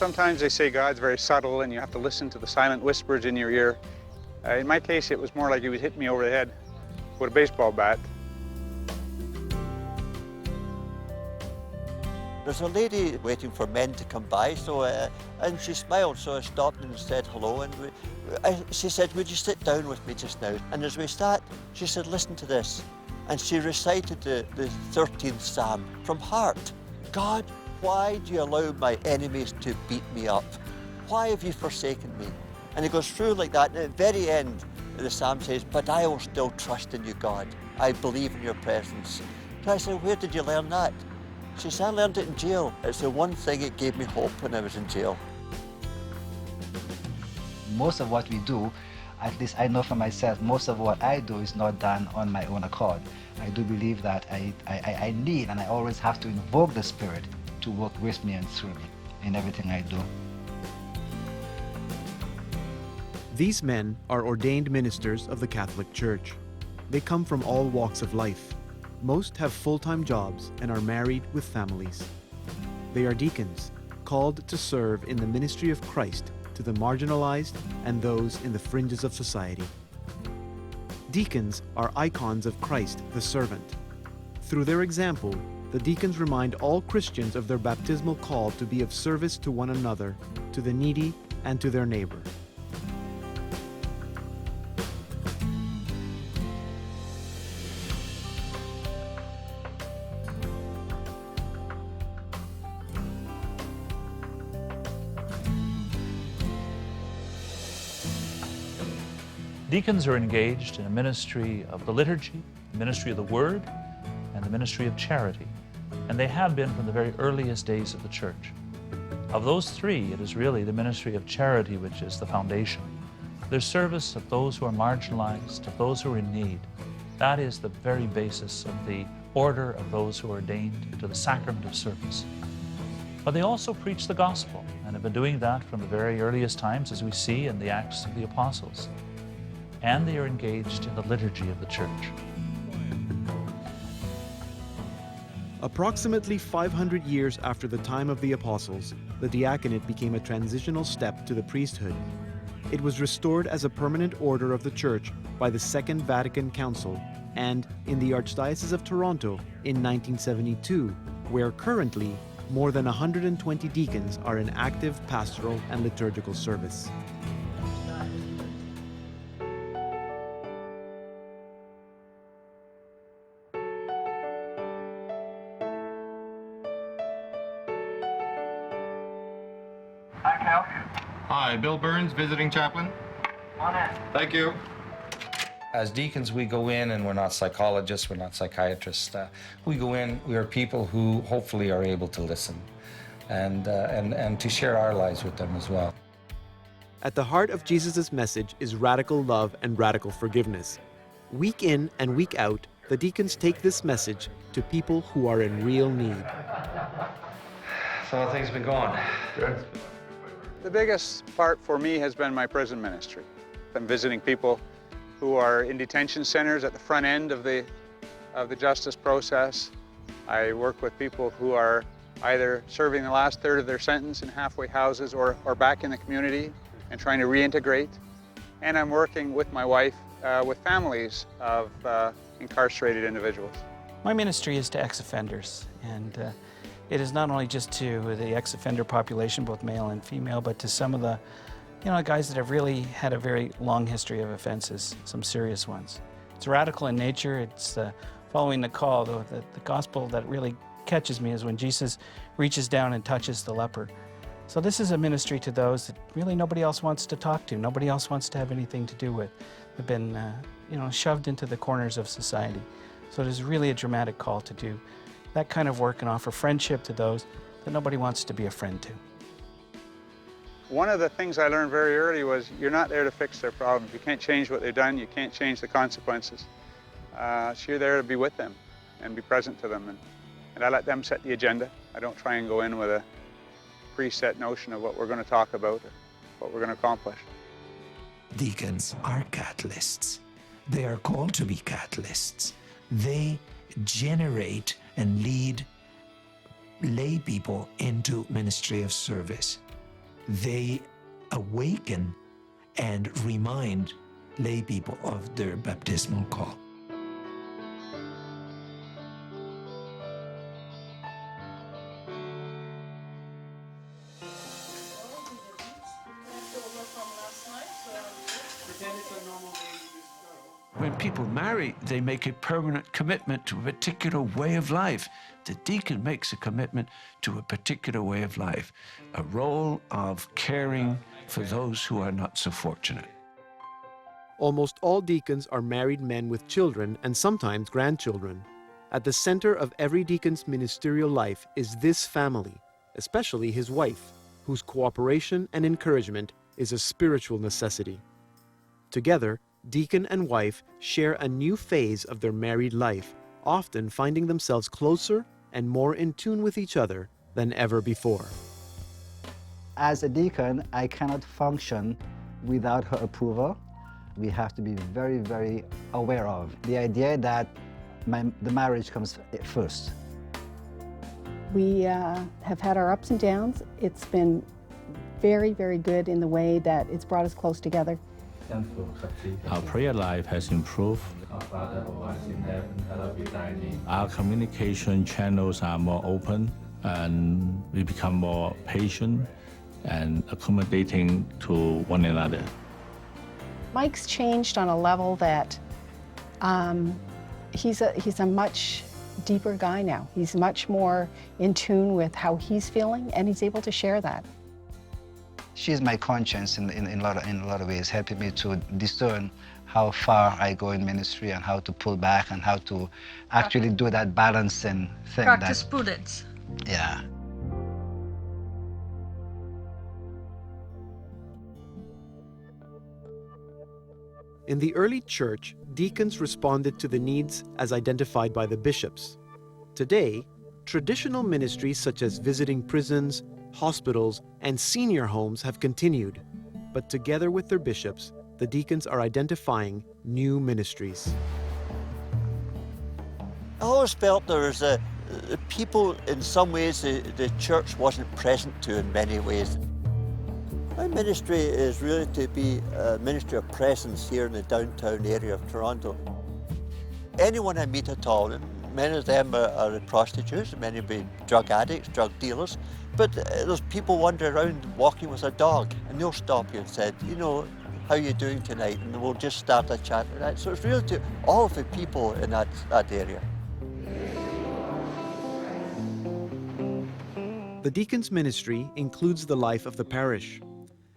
sometimes they say God's very subtle and you have to listen to the silent whispers in your ear. In my case, it was more like he was hitting me over the head with a baseball bat. There's a lady waiting for men to come by, and she smiled, so I stopped and said hello, and she said, would you sit down with me just now? And as we sat, she said, listen to this. And she recited the 13th Psalm from heart. God, why do you allow my enemies to beat me up? Why have you forsaken me? And it goes through like that, and at the very end, the Psalm says, but I will still trust in you, God. I believe in your presence. So I said, where did you learn that? She said, I learned it in jail. It's the one thing that gave me hope when I was in jail. Most of what we do, at least I know for myself, most of what I do is not done on my own accord. I do believe that I need and I always have to invoke the Spirit to work with me and through me in everything I do. These men are ordained ministers of the Catholic Church. They come from all walks of life. Most have full-time jobs and are married with families. They are deacons, called to serve in the ministry of Christ to the marginalized and those in the fringes of society. Deacons are icons of Christ, the servant. Through their example, the deacons remind all Christians of their baptismal call to be of service to one another, to the needy, and to their neighbor. Deacons are engaged in a ministry of the liturgy, the ministry of the word, and the ministry of charity. And they have been from the very earliest days of the church. Of those three, it is really the ministry of charity which is the foundation. Their service of those who are marginalized, of those who are in need, that is the very basis of the order of those who are ordained to the sacrament of service. But they also preach the gospel, and have been doing that from the very earliest times, as we see in the Acts of the Apostles. And they are engaged in the liturgy of the church. Approximately 500 years after the time of the apostles, the diaconate became a transitional step to the priesthood. It was restored as a permanent order of the Church by the Second Vatican Council and in the Archdiocese of Toronto in 1972, where currently more than 120 deacons are in active pastoral and liturgical service. Hi, Bill Burns, visiting chaplain. On in. Thank you. As deacons, we go in, and we're not psychologists, we're not psychiatrists. We go in, we are people who hopefully are able to listen and to share our lives with them as well. At the heart of Jesus' message is radical love and radical forgiveness. Week in and week out, the deacons take this message to people who are in real need. So how things been going? Good. The biggest part for me has been my prison ministry. I'm visiting people who are in detention centers at the front end of the justice process. I work with people who are either serving the last third of their sentence in halfway houses or back in the community and trying to reintegrate. And I'm working with my wife with families of incarcerated individuals. My ministry is to ex-offenders, and it is not only just to the ex-offender population, both male and female, but to some of the guys that have really had a very long history of offenses, some serious ones. It's radical in nature. It's following the call. The gospel that really catches me is when Jesus reaches down and touches the leper. So this is a ministry to those that really nobody else wants to talk to, nobody else wants to have anything to do with. They've been shoved into the corners of society. So it is really a dramatic call to do that kind of work and offer friendship to those that nobody wants to be a friend to. One of the things I learned very early was you're not there to fix their problems. You can't change what they've done. You can't change the consequences. So you're there to be with them and be present to them. And I let them set the agenda. I don't try and go in with a preset notion of what we're going to talk about or what we're going to accomplish. Deacons are catalysts. They are called to be catalysts. They generate and lead lay people into ministry of service. they awaken and remind lay people of their baptismal call. When people marry, they make a permanent commitment to a particular way of life. The deacon makes a commitment to a particular way of life, a role of caring for those who are not so fortunate. Almost all deacons are married men with children and sometimes grandchildren. At the center of every deacon's ministerial life is this family, especially his wife, whose cooperation and encouragement is a spiritual necessity. Together, deacon and wife share a new phase of their married life, often finding themselves closer and more in tune with each other than ever before. As a deacon, I cannot function without her approval. We have to be very, very aware of the idea that the marriage comes first. We have had our ups and downs. It's been very, very good in the way that it's brought us close together. Our prayer life has improved. Our communication channels are more open, and we become more patient and accommodating to one another. Mike's changed on a level that he's a much deeper guy now. He's much more in tune with how he's feeling, and he's able to share that. She's my conscience in a lot of ways, helping me to discern how far I go in ministry and how to pull back and how to actually do that balancing thing. Practice prudence. Yeah. In the early church, deacons responded to the needs as identified by the bishops. Today, traditional ministries such as visiting prisons, hospitals, and senior homes have continued, but together with their bishops, the deacons are identifying new ministries. I always felt there was people, in some ways, the church wasn't present to in many ways. My ministry is really to be a ministry of presence here in the downtown area of Toronto. Anyone I meet at all, many of them are prostitutes, many be drug addicts, drug dealers, but there's people wandering around walking with a dog, and they'll stop you and say, you know, how are you doing tonight? And we'll just start a chat. So it's really to all of the people in that area. The deacon's ministry includes the life of the parish.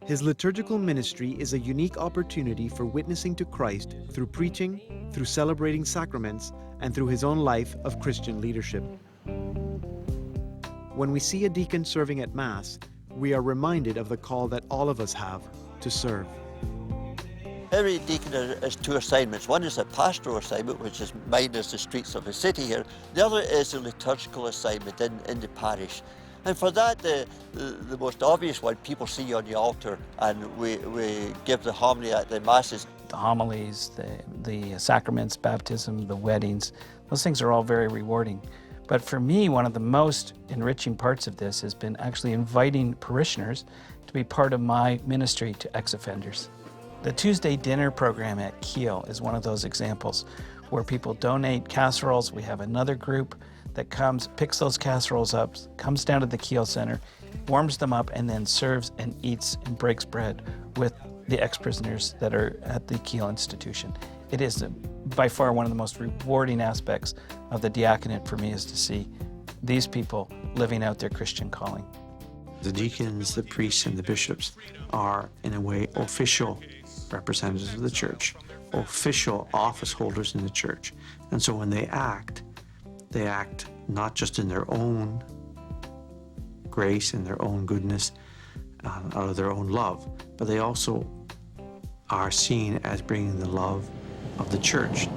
His liturgical ministry is a unique opportunity for witnessing to Christ through preaching, through celebrating sacraments, and through his own life of Christian leadership. When we see a deacon serving at Mass, we are reminded of the call that all of us have to serve. Every deacon has two assignments. One is a pastoral assignment, which is mine as the streets of the city here. The other is a liturgical assignment in the parish. And for that, the most obvious one, people see you on the altar, and we give the homily at the Masses. The homilies, the sacraments, baptism, the weddings, those things are all very rewarding. But for me, one of the most enriching parts of this has been actually inviting parishioners to be part of my ministry to ex-offenders. The Tuesday dinner program at KEELE is one of those examples where people donate casseroles. We have another group that comes, picks those casseroles up, comes down to the KEELE Center, warms them up, and then serves and eats and breaks bread with the ex-prisoners that are at the KEELE institution. It is by far one of the most rewarding aspects of the diaconate for me, is to see these people living out their Christian calling. The deacons, the priests, and the bishops are, in a way, official representatives of the church, official office holders in the church. And so when they act not just in their own grace and their own goodness, out of their own love, but they also are seen as bringing the love of the church.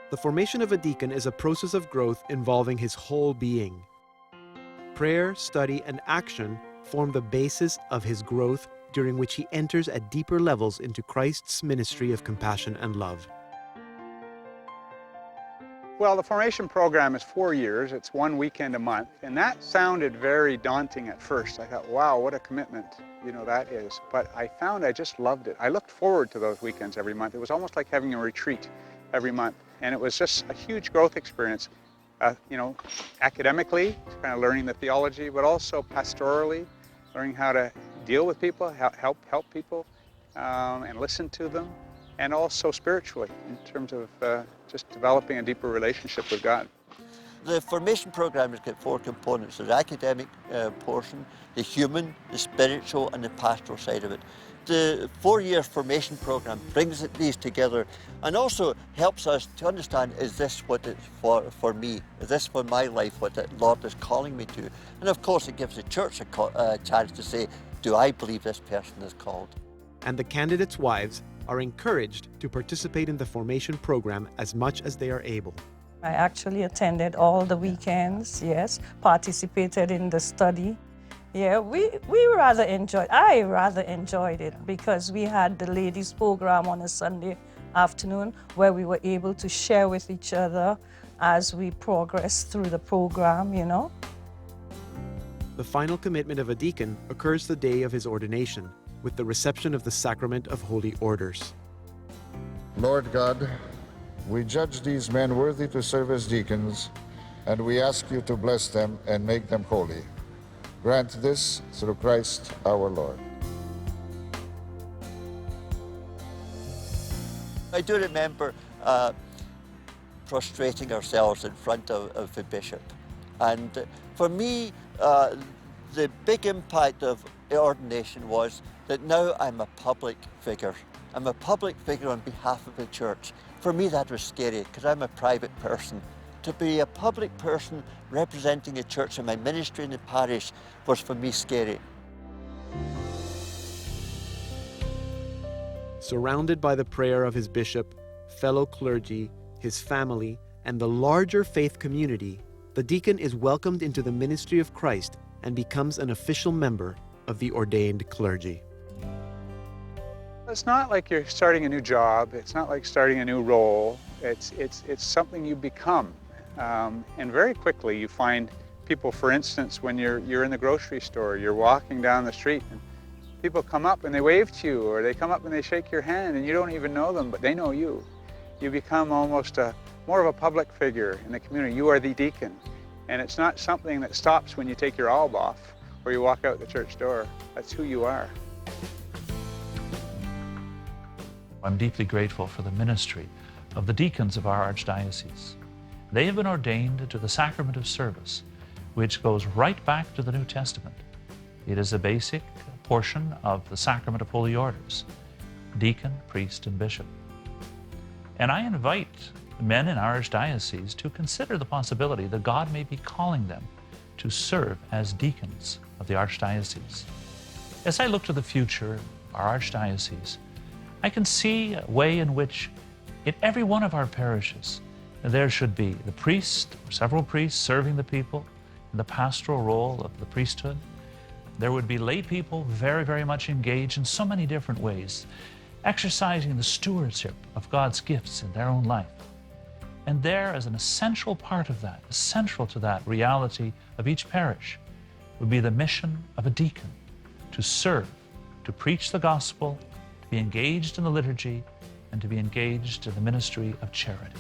The formation of a deacon is a process of growth involving his whole being. Prayer, study, and action form the basis of his growth, during which he enters at deeper levels into Christ's ministry of compassion and love. Well, the formation program is 4 years. It's 1 weekend a month. And that sounded very daunting at first. I thought, wow, what a commitment, that is. But I found I just loved it. I looked forward to those weekends every month. It was almost like having a retreat every month. And it was just a huge growth experience, academically, kind of learning the theology, but also pastorally, learning how to deal with people, help people, and listen to them. And also spiritually, in terms of just developing a deeper relationship with God. The formation program has got 4 components: the academic portion, the human, the spiritual, and the pastoral side of it. The 4-year formation program brings these together and also helps us to understand, is this what it's for me? Is this for my life, what the Lord is calling me to? And of course it gives the church a chance to say, do I believe this person is called? And the candidates' wives are encouraged to participate in the formation program as much as they are able. I actually attended all the weekends, yes, participated in the study. Yeah, I rather enjoyed it because we had the ladies program on a Sunday afternoon where we were able to share with each other as we progressed through the program, The final commitment of a deacon occurs the day of his ordination, with the reception of the sacrament of holy orders. Lord God, we judge these men worthy to serve as deacons, and we ask you to bless them and make them holy. Grant this through Christ our Lord. I do remember prostrating ourselves in front of the bishop. And for me, the big impact of ordination was that now I'm a public figure. I'm a public figure on behalf of the church. For me, that was scary because I'm a private person. To be a public person representing the church in my ministry in the parish was for me scary. Surrounded by the prayer of his bishop, fellow clergy, his family, and the larger faith community, the deacon is welcomed into the ministry of Christ and becomes an official member of the ordained clergy. It's not like you're starting a new job. It's not like starting a new role. It's something you become. And very quickly you find people, for instance, when you're in the grocery store, you're walking down the street and people come up and they wave to you, or they come up and they shake your hand and you don't even know them, but they know you. You become almost more of a public figure in the community. You are the deacon. And it's not something that stops when you take your alb off or you walk out the church door. That's who you are. I'm deeply grateful for the ministry of the deacons of our Archdiocese. They have been ordained to the sacrament of service, which goes right back to the New Testament. It is a basic portion of the sacrament of holy orders: deacon, priest, and bishop. And I invite men in our Archdiocese to consider the possibility that God may be calling them to serve as deacons of the Archdiocese. As I look to the future of our Archdiocese, I can see a way in which in every one of our parishes there should be the priest, or several priests serving the people in the pastoral role of the priesthood. There would be lay people very, very much engaged in so many different ways, exercising the stewardship of God's gifts in their own life. And there, as an essential part of that, essential to that reality of each parish, would be the mission of a deacon: to serve, to preach the gospel, to be engaged in the liturgy, and to be engaged in the ministry of charity.